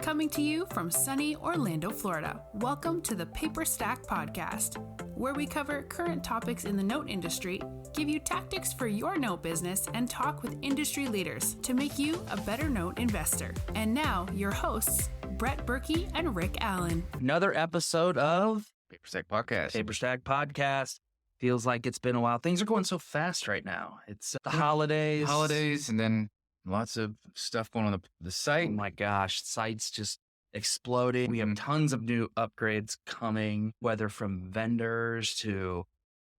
Coming to you from sunny Orlando, Florida, welcome to the Paperstac podcast, where we cover current topics in the note industry, give you tactics for your note business, and talk with industry leaders to make you a better note investor. And now, your hosts, Brett Berkey and Rick Allen. Another episode of Paperstac Podcast. Paperstac Podcast. Feels like it's been a while. Things are going so fast right now. It's the holidays. And then lots of stuff going on the site. Oh my gosh, site's just exploding. We have tons of new upgrades coming, whether from vendors to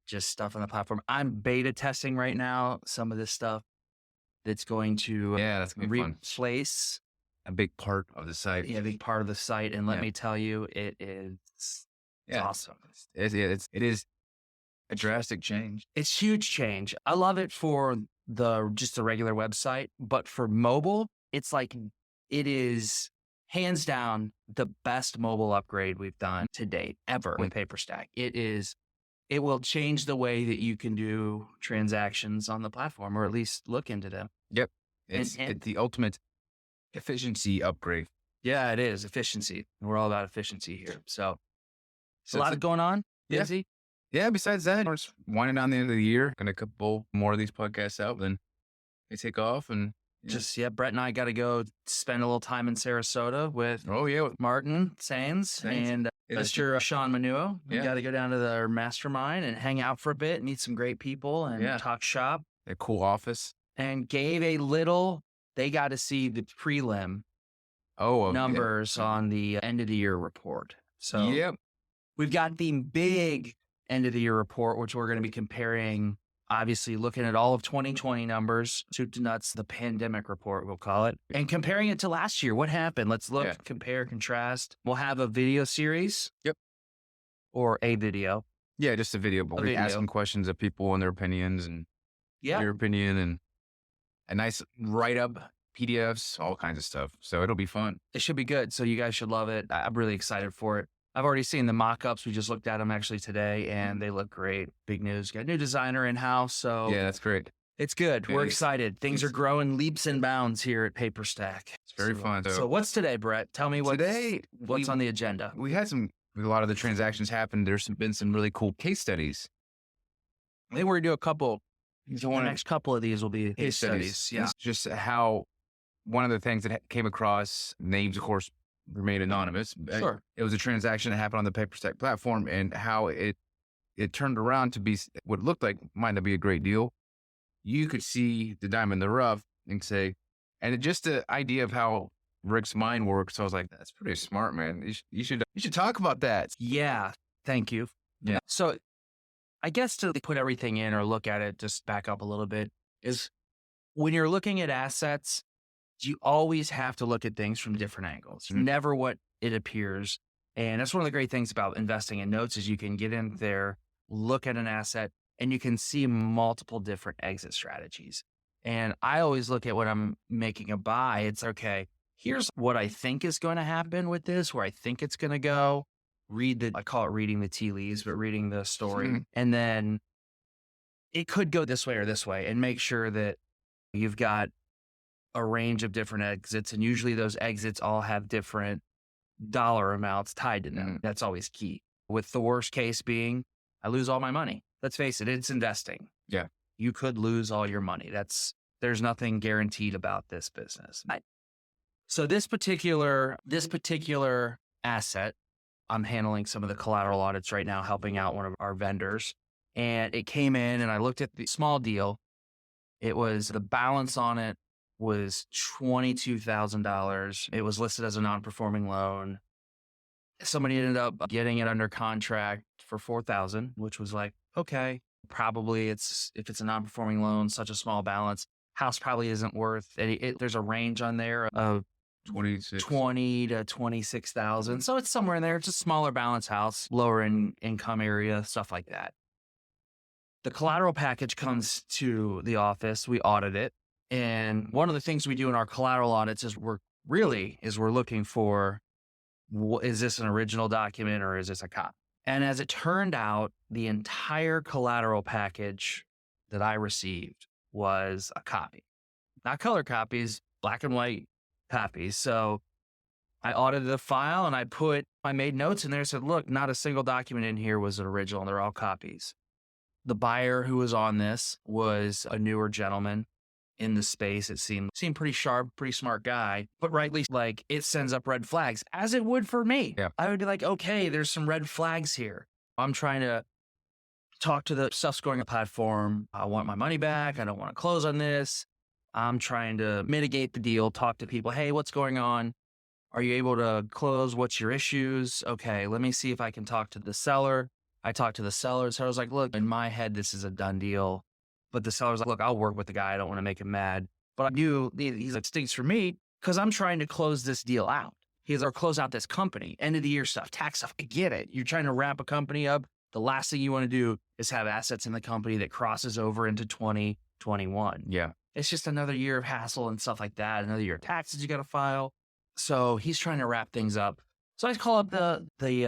just stuff on the platform. I'm beta testing right now some of this stuff that's going to that's gonna be fun. Replace A big part of the site. a big part of the site. And let me tell you, it is awesome. It is a drastic change. It's huge change. I love it for just the regular website, but for mobile, it's like it is hands down the best mobile upgrade we've done to date ever with Paperstac. It will change the way that you can do transactions on the platform, or at least look into them. Yep. It's the ultimate efficiency upgrade. Yeah, it is efficiency. We're all about efficiency here. So a lot going on. Busy. Yeah, besides that, we're just winding down the end of the year. Going to couple more of these podcasts out, then they take off. And Brett and I got to go spend a little time in Sarasota with Martin Sands and Mr. Sean Manuo. We got to go down to their mastermind and hang out for a bit, meet some great people and talk shop. A cool office. And gave they got to see the prelim numbers on the end of the year report. So we've got the big end of the year report, which we're going to be comparing, obviously looking at all of 2020 numbers, soup to nuts, the pandemic report, we'll call it, and comparing it to last year. What happened? Let's look, compare, contrast. We'll have a video series. Yep. Or a video. Yeah, just a video, but we're asking questions of people and their opinions and your opinion and a nice write-up, PDFs, all kinds of stuff. So it'll be fun. It should be good. So you guys should love it. I'm really excited for it. I've already seen the mock-ups. We just looked at them actually today, and they look great. Big news. Got a new designer in-house, so yeah, that's great. It's good. We're excited. Things are growing leaps and bounds here at Paperstac. It's very fun. So what's today, Brett? Tell me what's on the agenda. We had a lot of the transactions happen. There's been some really cool case studies. I think we're going to do a couple. The next couple of these will be case studies. Yeah. It's just how one of the things that came across, names, of course, remain anonymous. Sure. It was a transaction that happened on the Paperstac platform, and how it turned around to be what looked like might not be a great deal. You could see the diamond in the rough and say, and just the idea of how Rick's mind works. So I was like, that's pretty smart, man. You should talk about that. Yeah. Thank you. Yeah. So I guess to put everything in or look at it, just back up a little bit, is when you're looking at assets, you always have to look at things from different angles, never what it appears. And that's one of the great things about investing in notes is you can get in there, look at an asset, and you can see multiple different exit strategies. And I always look at when I'm making a buy, it's okay, here's what I think is going to happen with this, where I think it's going to go. I call it reading the tea leaves, but reading the story. And then it could go this way or this way, and make sure that you've got a range of different exits. And usually those exits all have different dollar amounts tied to them. That's always key. With the worst case being, I lose all my money. Let's face it, it's investing. Yeah. You could lose all your money. There's nothing guaranteed about this business. So this particular asset, I'm handling some of the collateral audits right now, helping out one of our vendors. And it came in and I looked at the small deal. The balance on it was $22,000. It was listed as a non-performing loan. Somebody ended up getting it under contract for $4,000, which was like, okay, probably if it's a non-performing loan, such a small balance, house probably isn't worth it. There's a range on there of 20 to 26,000. So it's somewhere in there. It's a smaller balance house, lower income area, stuff like that. The collateral package comes to the office. We audit it. And one of the things we do in our collateral audits is we're looking for, is this an original document or is this a copy? And as it turned out, the entire collateral package that I received was a copy. Not color copies, black and white copies. So I audited the file and I made notes in there and said, look, not a single document in here was an original. They're all copies. The buyer who was on this was a newer gentleman in the space. It seemed pretty sharp, pretty smart guy, but rightly, like, it sends up red flags, as it would for me. Yeah. I would be like, okay, there's some red flags here. I'm trying to talk to the stuff scoring platform. I want my money back. I don't want to close on this. I'm trying to mitigate the deal, talk to people. Hey, what's going on? Are you able to close? What's your issues? Okay, let me see if I can talk to the seller. I talked to the seller. So I was like, look, in my head, this is a done deal. But the seller's like, look, I'll work with the guy. I don't want to make him mad. But I knew he's like, stinks for me because I'm trying to close this deal out. He's like, close out this company. End of the year stuff, tax stuff. I get it. You're trying to wrap a company up. The last thing you want to do is have assets in the company that crosses over into 2021. Yeah. It's just another year of hassle and stuff like that. Another year of taxes you got to file. So he's trying to wrap things up. So I call up the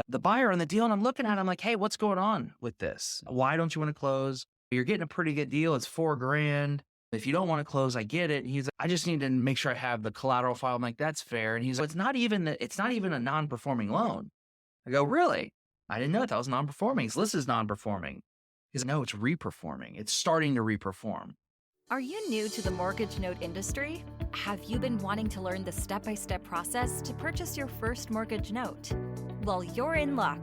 buyer on the deal and I'm looking at him like, hey, what's going on with this? Why don't you want to close? You're getting a pretty good deal. It's $4,000. If you don't want to close, I get it. And he's like, I just need to make sure I have the collateral file. I'm like, that's fair. And he's like, it's not even a non-performing loan. I go, really? I didn't know that was non-performing. His list is non-performing. He's like, no, it's reperforming. It's starting to reperform. Are you new to the mortgage note industry? Have you been wanting to learn the step-by-step process to purchase your first mortgage note? Well, you're in luck.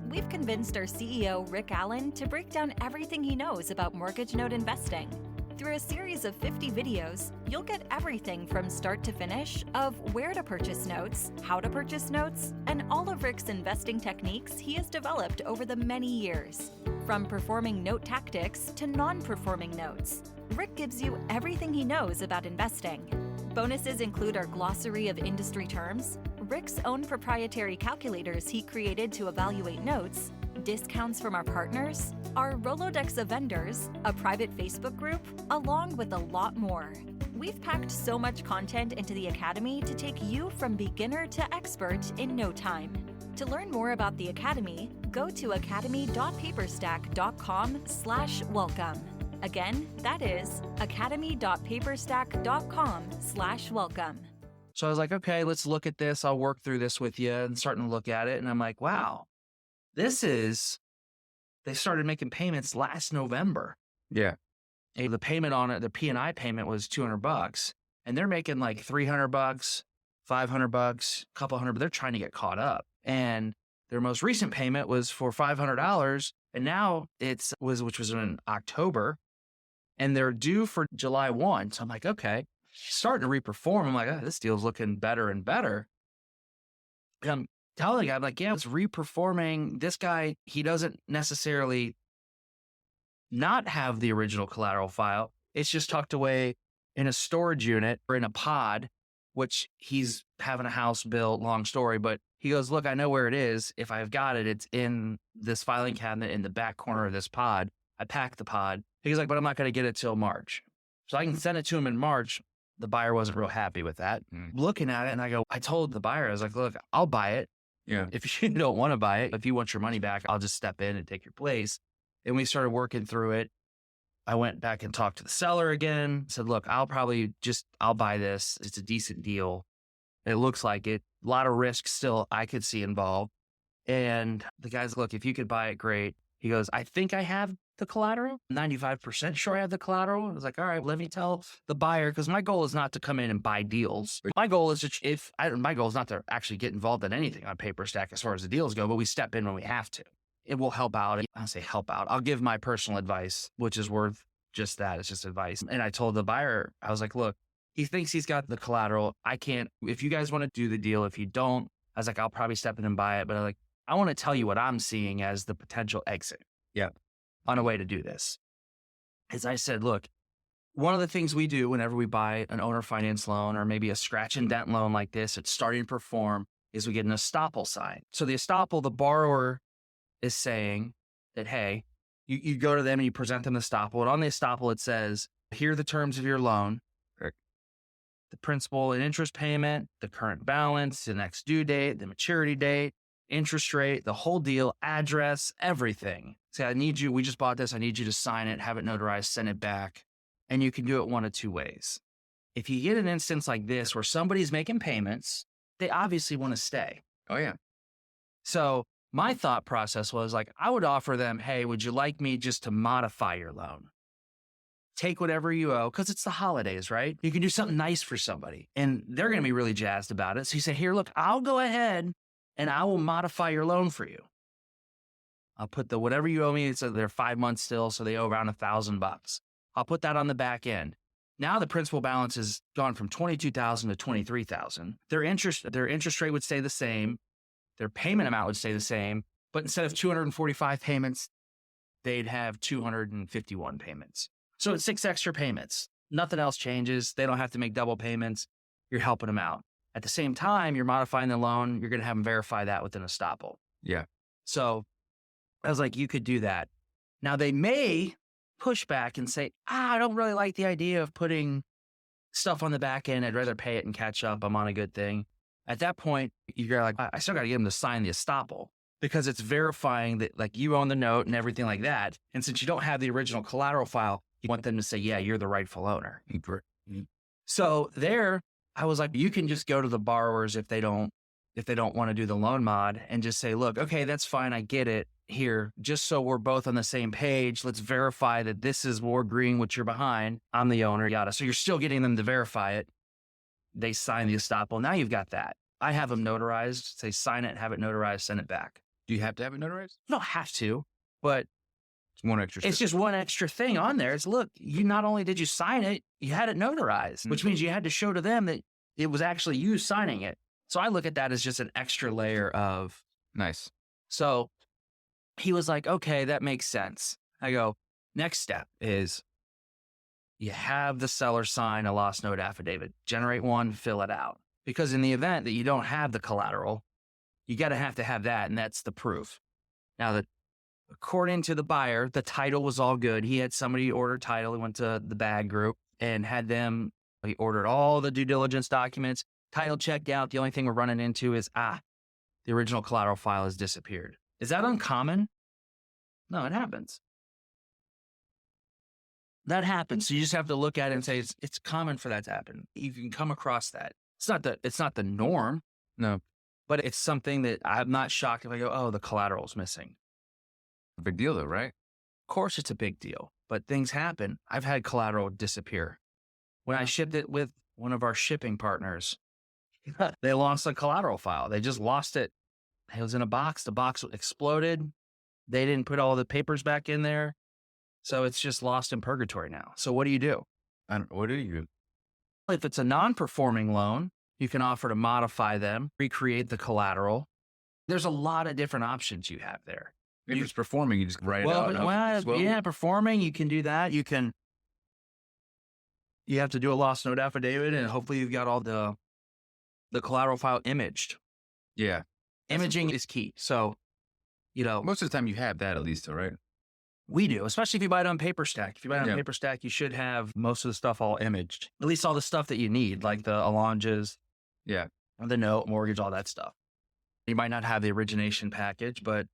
We've convinced our CEO, Rick Allen, to break down everything he knows about mortgage note investing. Through a series of 50 videos, you'll get everything from start to finish of where to purchase notes, how to purchase notes, and all of Rick's investing techniques he has developed over the many years. From performing note tactics to non-performing notes, Rick gives you everything he knows about investing. Bonuses include our glossary of industry terms, Rick's own proprietary calculators he created to evaluate notes, discounts from our partners, our Rolodex of vendors, a private Facebook group, along with a lot more. We've packed so much content into the Academy to take you from beginner to expert in no time. To learn more about the Academy, go to academy.paperstac.com/welcome. Again, that is academy.paperstac.com/welcome. So I was like, okay, let's look at this. I'll work through this with you and starting to look at it. And I'm like, wow, they started making payments last November. Yeah. And the payment on it, the P&I payment was $200 and they're making like $300, $500, a couple hundred, but they're trying to get caught up. And their most recent payment was for $500. And now which was in October, and they're due for July 1. So I'm like, okay, starting to reperform. I'm like, oh, this deal's looking better and better. And I'm telling the guy, I'm like, yeah, it's reperforming. This guy, he doesn't necessarily not have the original collateral file. It's just tucked away in a storage unit or in a pod, which he's having a house built, long story. But he goes, look, I know where it is. If I've got it, it's in this filing cabinet in the back corner of this pod. I packed the pod. He's like, but I'm not going to get it till March. So I can send it to him in March. The buyer wasn't real happy with that. Looking at it, and I told the buyer, I was like, look, I'll buy it. Yeah. If you don't want to buy it, if you want your money back, I'll just step in and take your place. And we started working through it. I went back and talked to the seller again, said, look, I'll buy this. It's a decent deal. It looks like it. A lot of risk still I could see involved. And the guy's, look, if you could buy it, great. He goes, I think I have the collateral. 95% sure I have the collateral. I was like, all right, let me tell the buyer, because my goal is not to come in and buy deals. My goal is my goal is not to actually get involved in anything on Paperstac as far as the deals go, but we step in when we have to. It will help out. I'll say help out. I'll give my personal advice, which is worth just that. It's just advice. And I told the buyer, I was like, look, he thinks he's got the collateral. I can't, if you guys want to do the deal, if you don't, I was like, I'll probably step in and buy it. But I want to tell you what I'm seeing as the potential exit. Yeah. On a way to do this. As I said, look, one of the things we do whenever we buy an owner finance loan or maybe a scratch and dent loan like this, it's starting to perform, is we get an estoppel sign. So the estoppel, the borrower is saying that, hey, you go to them and you present them the estoppel. And on the estoppel, it says, here are the terms of your loan. The principal and interest payment, the current balance, the next due date, the maturity date, interest rate, the whole deal, address, everything. Say, we just bought this. I need you to sign it, have it notarized, send it back. And you can do it one of two ways. If you get an instance like this where somebody's making payments, they obviously want to stay. Oh, yeah. So my thought process was like, I would offer them, hey, would you like me just to modify your loan? Take whatever you owe, because it's the holidays, right? You can do something nice for somebody and they're going to be really jazzed about it. So you say, here, look, I'll go ahead and I will modify your loan for you. I'll put the whatever you owe me. So they're 5 months still, so they owe around $1,000. I'll put that on the back end. Now the principal balance has gone from $22,000 to $23,000. Their interest rate would stay the same. Their payment amount would stay the same, but instead of 245 payments, they'd have 251 payments. So it's 6 extra payments. Nothing else changes. They don't have to make double payments. You're helping them out. At the same time, you're modifying the loan. You're going to have them verify that with an estoppel. Yeah. So I was like, you could do that. Now they may push back and say, I don't really like the idea of putting stuff on the back end. I'd rather pay it and catch up. I'm on a good thing. At that point, you're like, I still got to get them to sign the estoppel because it's verifying that like you own the note and everything like that. And since you don't have the original collateral file, you want them to say, yeah, you're the rightful owner. So there, I was like, you can just go to the borrowers if they don't want to do the loan mod and just say, look, okay, that's fine. I get it here. Just so we're both on the same page, let's verify that this is we're agreeing what you're behind. I'm the owner, yada. So you're still getting them to verify it. They sign the estoppel. Now you've got that. I have them notarized. Say sign it, have it notarized, send it back. Do you have to have it notarized? You don't have to, but It's one extra step. it's just one extra thing on there. It's look, you not only did you sign it, you had it notarized, which means you had to show to them that it was actually you signing it. So I look at that as just an extra layer of Nice. So he was like, okay, that makes sense. I go, next step is you have the seller sign a lost note affidavit, generate one, fill it out. Because in the event that you don't have the collateral, you got to have that. And that's the proof. Now, according to the buyer, the title was all good. He had somebody order title. He went to the bag group and had them, he ordered all the due diligence documents, title checked out. The only thing we're running into is, the original collateral file has disappeared. Is that uncommon? No, it happens. That happens. So you just have to look at it and say, it's common for that to happen. You can come across that. It's not the norm. No. But it's something that I'm not shocked if I go, oh, the collateral's missing. Big deal though, right? Of course it's a big deal, but things happen. I've had collateral disappear. When I shipped it with one of our shipping partners, they lost a collateral file. They just lost it. It was in a box. The box exploded. They didn't put all the papers back in there. So it's just lost in purgatory now. So what do you do? What do you do? If it's a non-performing loan, you can offer to modify them, recreate the collateral. There's a lot of different options you have there. If it's performing, you just write it out. Performing, you can do that. You have to do a lost note affidavit, and hopefully you've got all the collateral file imaged. Yeah. Imaging is key. So, Most of the time you have that at least, though, right? we do, especially if you buy it on Paperstac. If you buy it on Yeah. Paperstac, you should have most of the stuff all imaged, at least all the stuff that you need, like the allonges, Yeah. the note, mortgage, all that stuff. You might not have the origination package, but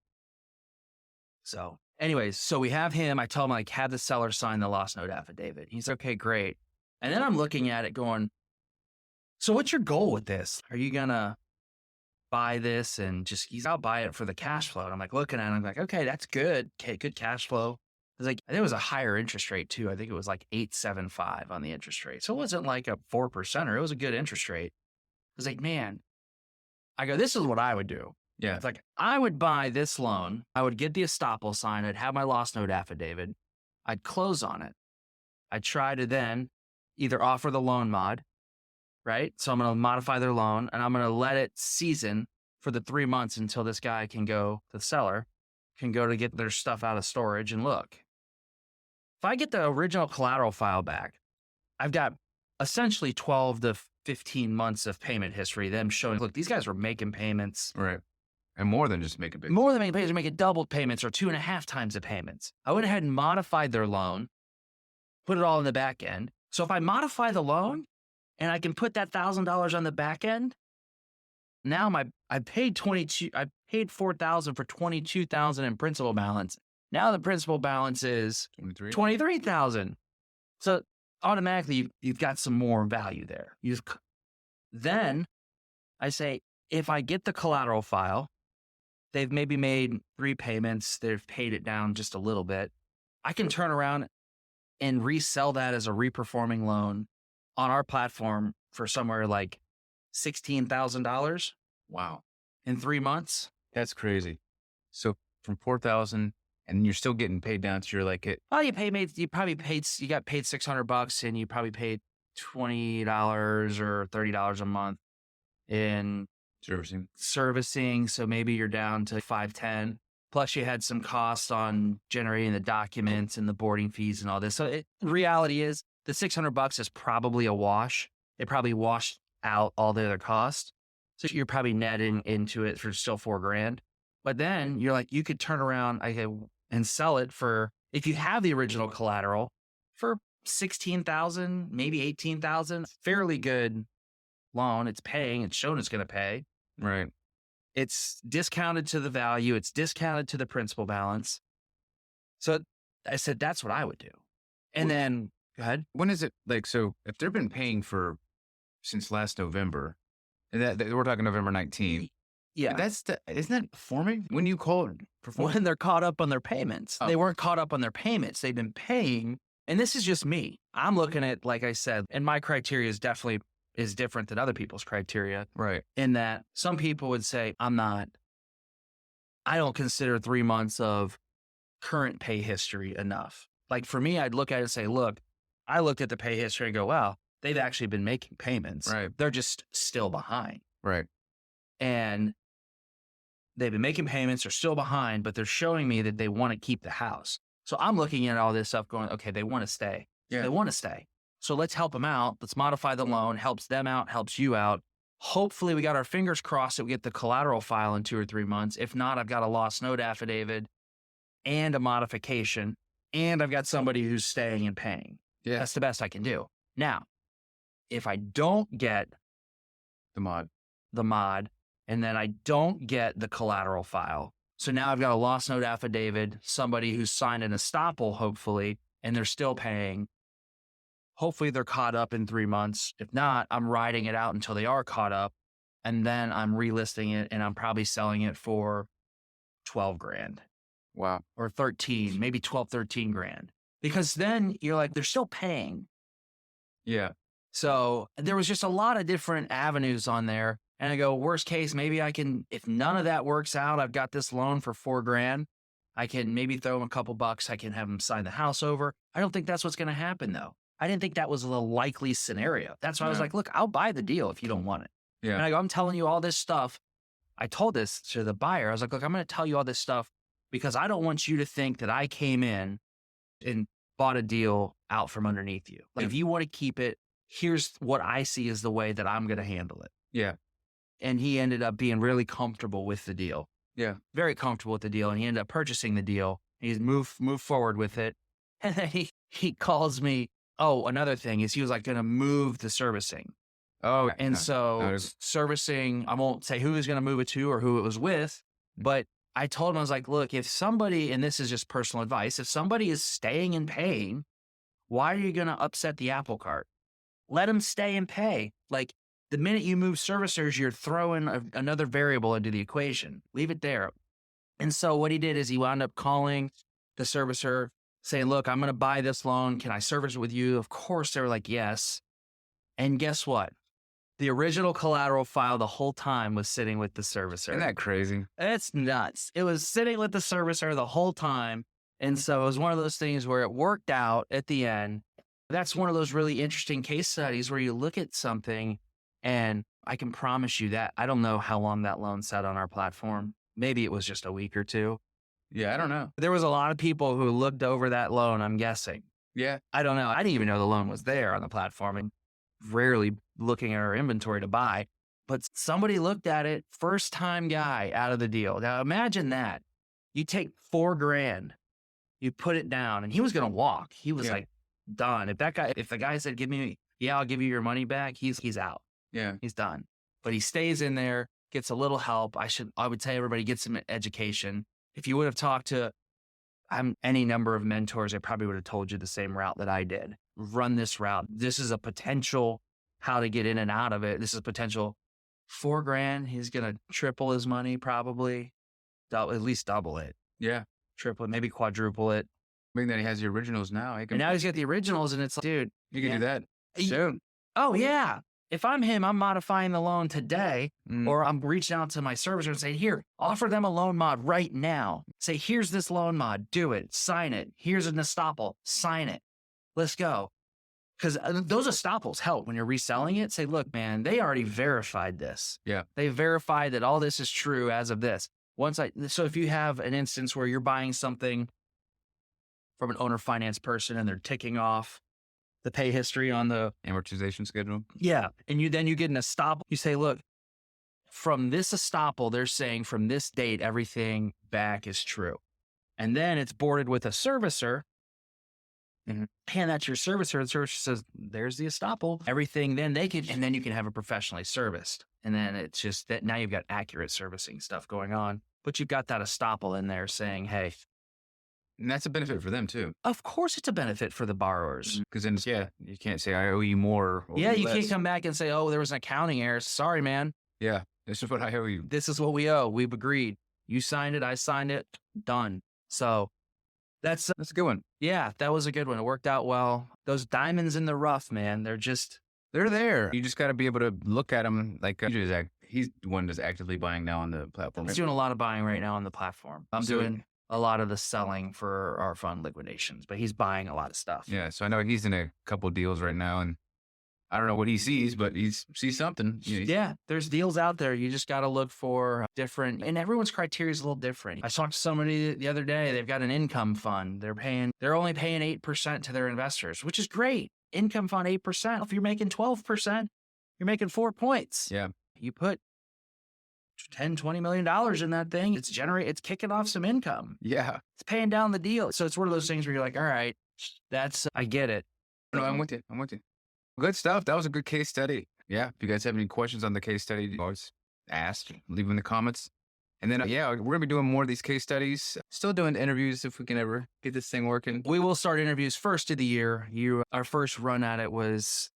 so anyways, so we have him. I tell him like, have the seller sign the lost note affidavit. He's okay, great. And then I'm looking at it going, so what's your goal with this? Are you going to buy this and I'll buy it for the cash flow. And I'm like looking at it, I'm like, okay, that's good. Okay, good cash flow. It's like, there was a higher interest rate too. I think it was like 8.75 on the interest rate. So it wasn't like a 4%. It was a good interest rate. I was like, man, I go, this is what I would do. Yeah. It's like, I would buy this loan. I would get the estoppel sign. I'd have my lost note affidavit. I'd close on it. I'd try to then either offer the loan mod, right? So I'm going to modify their loan and I'm going to let it season for the 3 months until this guy can go, the seller can go to get their stuff out of storage and look. If I get the original collateral file back, I've got essentially 12 to 15 months of payment history, them showing, look, these guys were making payments. Right. And more than just making big. More than making payments, they're making double payments or 2.5 times the payments. I went ahead and modified their loan, put it all in the back end. So if I modify the loan and I can put that $1,000 on the back end, now I paid $4,000 for $22,000 in principal balance. Now the principal balance is 23. $23,000. So automatically you've got some more value there. Then I say, if I get the collateral file, they've maybe made 3 payments, they've paid it down just a little bit. I can turn around and resell that as a reperforming loan on our platform for somewhere like $16,000 Wow. in 3 months. That's crazy. So from 4,000 and you're still getting paid down to Well, you got paid $600 and you probably paid $20 or $30 a month in servicing. So maybe you're down to $510. Plus you had some costs on generating the documents and the boarding fees and all this. So reality is the $600 is probably a wash. It probably washed out all the other costs. So you're probably netting into it for still $4,000. But then you're like, you could turn around and sell it for, if you have the original collateral, for $16,000, maybe $18,000. Fairly good loan. It's paying. It's shown it's going to pay. Right. It's discounted to the value. It's discounted to the principal balance. So I said, that's what I would do. And then, go ahead. When is it so if they've been paying since last November, and that we're talking November 19th. Yeah. Isn't that performing? When you call it performing? When they're caught up on their payments. Oh. They weren't caught up on their payments. They've been paying. And this is just me. I'm looking at, like I said, and my criteria is different than other people's criteria. Right. In that some people would say, I don't consider 3 months of current pay history enough. Like for me, I'd look at it and say, look, I looked at the pay history and go, wow, they've actually been making payments. Right. They're just still behind. Right. And they've been making payments, they're still behind, but they're showing me that they want to keep the house. So I'm looking at all this stuff going, okay, they want to stay. Yeah. They want to stay. So let's help them out. Let's modify the loan, helps them out, helps you out. Hopefully we got our fingers crossed that we get the collateral file in 2 or 3 months. If not, I've got a lost note affidavit and a modification, and I've got somebody who's staying and paying. Yeah. That's the best I can do. Now, if I don't get The mod. and then I don't get the collateral file, so now I've got a lost note affidavit, somebody who's signed an estoppel, hopefully, and they're still paying. Hopefully they're caught up in 3 months. If not, I'm riding it out until they are caught up, and then I'm relisting it, and I'm probably selling it for $12,000. Wow. Or 13, maybe 12, 13 grand. Because then you're like, they're still paying. Yeah. So there was just a lot of different avenues on there. And I go, worst case, maybe I can, if none of that works out, I've got this loan for $4,000. I can maybe throw them a couple bucks. I can have them sign the house over. I don't think that's what's going to happen though. I didn't think that was the likely scenario. That's why I was like, look, I'll buy the deal if you don't want it. Yeah. And I go, I'm telling you all this stuff. I told this to the buyer. I was like, look, I'm going to tell you all this stuff because I don't want you to think that I came in and bought a deal out from underneath you. Like if you want to keep it, here's what I see as the way that I'm going to handle it. Yeah. And he ended up being really comfortable with the deal. Yeah. Very comfortable with the deal. And he ended up purchasing the deal. He's moved forward with it. And then he calls me. Oh, another thing is he was like going to move the servicing. Oh, And so servicing, I won't say who was going to move it to or who it was with, but I told him, I was like, look, if somebody, and this is just personal advice, if somebody is staying and paying, why are you going to upset the apple cart? Let them stay and pay. Like the minute you move servicers, you're throwing another variable into the equation. Leave it there. And so what he did is he wound up calling the servicer saying, look, I'm going to buy this loan. Can I service it with you? Of course, they were like, yes. And guess what? The original collateral file the whole time was sitting with the servicer. Isn't that crazy? It's nuts. It was sitting with the servicer the whole time. And so it was one of those things where it worked out at the end. That's one of those really interesting case studies where you look at something and I can promise you that I don't know how long that loan sat on our platform. Maybe it was just a week or two. Yeah, I don't know. There was a lot of people who looked over that loan, I'm guessing. Yeah. I don't know. I didn't even know the loan was there on the platform and rarely looking at our inventory to buy. But somebody looked at it, first time guy out of the deal. Now imagine that. You take $4,000, you put it down, and he was going to walk. He was like done. If the guy said, I'll give you your money back, he's out. Yeah. He's done. But he stays in there, gets a little help. I would say everybody gets some education. If you would have talked to any number of mentors, I probably would have told you the same route that I did. Run this route. This is a potential how to get in and out of it. This is potential $4,000. He's going to triple his money, probably at least double it, Yeah. triple it, maybe quadruple it. Being that he has the originals now. And now he's got the originals, and it's like, dude, you can do that He- soon. oh yeah. If I'm him, I'm modifying the loan today, or I'm reaching out to my servicer and saying, here, offer them a loan mod right now. Say, here's this loan mod, do it, sign it. Here's an estoppel, sign it. Let's go. Because those estoppels help when you're reselling it. Say, look, man, they already verified this. Yeah. They verified that all this is true as of this. So if you have an instance where you're buying something from an owner finance person and they're ticking off the pay history on the Amortization schedule. yeah. And you get an estoppel. You say, look, from this estoppel, they're saying from this date, everything back is true. And then it's boarded with a servicer. And that's your servicer. The servicer says, there's the estoppel. Everything, then you can have it professionally serviced. And then it's just that now you've got accurate servicing stuff going on. But you've got that estoppel in there saying, hey. And that's a benefit for them too. Of course it's a benefit for the borrowers. Because then, you can't say, I owe you more. Or Yeah, you less. can't come back and say, oh, there was an accounting error. Sorry, man. Yeah, this is what I owe you. This is what we owe. We've agreed. You signed it. I signed it. Done. So that's a good one. Yeah, that was a good one. It worked out well. Those diamonds in the rough, man, they're there. You just got to be able to look at them. Like he's the one that's actively buying now on the platform. He's doing a lot of buying right now on the platform. I'm doing a lot of the selling for our fund liquidations, but he's buying a lot of stuff. Yeah, so I know he's in a couple deals right now, and I don't know what he sees, but he sees something. Yeah, there's deals out there. You just got to look for different, and everyone's criteria is a little different. I talked to somebody the other day. They've got an income fund. They're only paying 8% to their investors, which is great. Income fund 8%. If you're making 12%, you're making 4 points. Yeah, you put $10-20 million in that thing. It's kicking off some income. Yeah, it's paying down the deal. So it's one of those things where you're like, all right, I get it. No, I'm with you. Good stuff. That was a good case study. Yeah. If you guys have any questions on the case study, always ask, leave them in the comments. And then, we're going to be doing more of these case studies. Still doing interviews if we can ever get this thing working. We will start interviews first of the year. Our first run at it was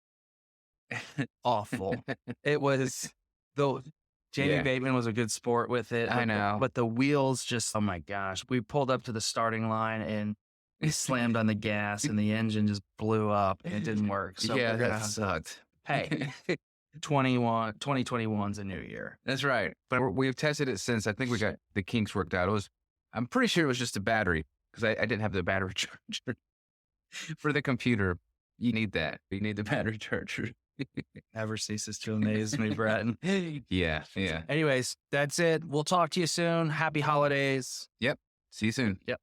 awful. It was, though, Jamie Bateman was a good sport with it. I know. But the wheels just, oh my gosh. We pulled up to the starting line and we slammed on the gas and the engine just blew up and it didn't work. So that sucked. Hey, 2021's a new year. That's right. But we've tested it since. I think we got the kinks worked out. I'm pretty sure it was just a battery because I didn't have the battery charger for the computer. You need that. You need the battery charger. Never ceases to amaze me, Brett. Yeah. Anyways, that's it. We'll talk to you soon. Happy holidays. Yep. See you soon. Yep.